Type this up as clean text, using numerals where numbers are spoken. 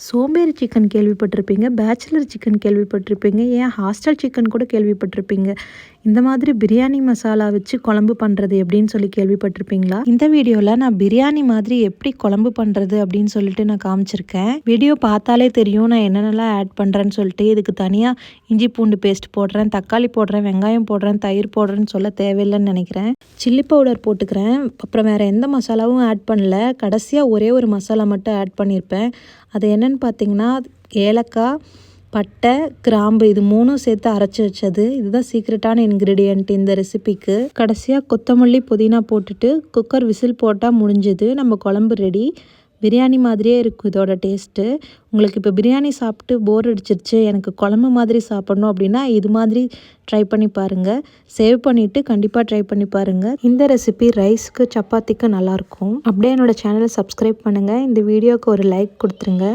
சோம்பேறி சிக்கன் கேள்விப்பட்டிருப்பீங்க, bachelor chicken கேள்விப்பட்டிருப்பீங்க, ஏன் ஹாஸ்டல் சிக்கன் கூட கேள்விப்பட்டிருப்பீங்க. இந்த மாதிரி பிரியாணி மசாலா வச்சு குழம்பு பண்ணுறது எப்படின்னு சொல்லி கேள்விப்பட்டிருப்பீங்களா? இந்த வீடியோவில் நான் பிரியாணி மாதிரி எப்படி குழம்பு பண்ணுறது அப்படின்னு சொல்லிட்டு நான் காமிச்சிருக்கேன். வீடியோ பார்த்தாலே தெரியும் நான் என்னென்னலாம் ஆட் பண்ணுறேன்னு சொல்லிட்டு. இதுக்கு தனியாக இஞ்சி பூண்டு பேஸ்ட் போடுறேன், தக்காளி போடுறேன், வெங்காயம் போடுறேன், தயிர் போடுறேன்னு சொல்ல தேவையில்லைன்னு நினைக்கிறேன். சில்லி பவுடர் போட்டுக்கிறேன். அப்புறம் வேறு எந்த மசாலாவும் ஆட் பண்ணல. கடைசியாக ஒரே ஒரு மசாலா மட்டும் ஆட் பண்ணியிருப்பேன். அது என்னன்னு பார்த்தீங்கன்னா ஏலக்காய், பட்டை, கிராம்பு இது மூணும் சேர்த்து அரைச்சி வச்சது. இதுதான் சீக்ரெட்டான இன்க்ரீடியன்ட் இந்த ரெசிபிக்கு. கடைசியாக கொத்தமல்லி, புதினா போட்டுட்டு குக்கர் விசில் போட்டால் முடிஞ்சுது. நம்ம குழம்பு ரெடி. பிரியாணி மாதிரியே இருக்கும் இதோட டேஸ்ட்டு. உங்களுக்கு இப்போ பிரியாணி சாப்பிட்டு போர் அடிச்சிருச்சு, எனக்கு குழம்பு மாதிரி சாப்பிட்ணும் அப்படின்னா இது மாதிரி ட்ரை பண்ணி பாருங்கள். சேவ் பண்ணிவிட்டு கண்டிப்பாக ட்ரை பண்ணி பாருங்கள். இந்த ரெசிபி ரைஸ்க்கு, சப்பாத்திக்கு நல்லாயிருக்கும். அப்படியே என்னோடய சேனலை சப்ஸ்கிரைப் பண்ணுங்கள். இந்த வீடியோவுக்கு ஒரு லைக் கொடுத்துருங்க.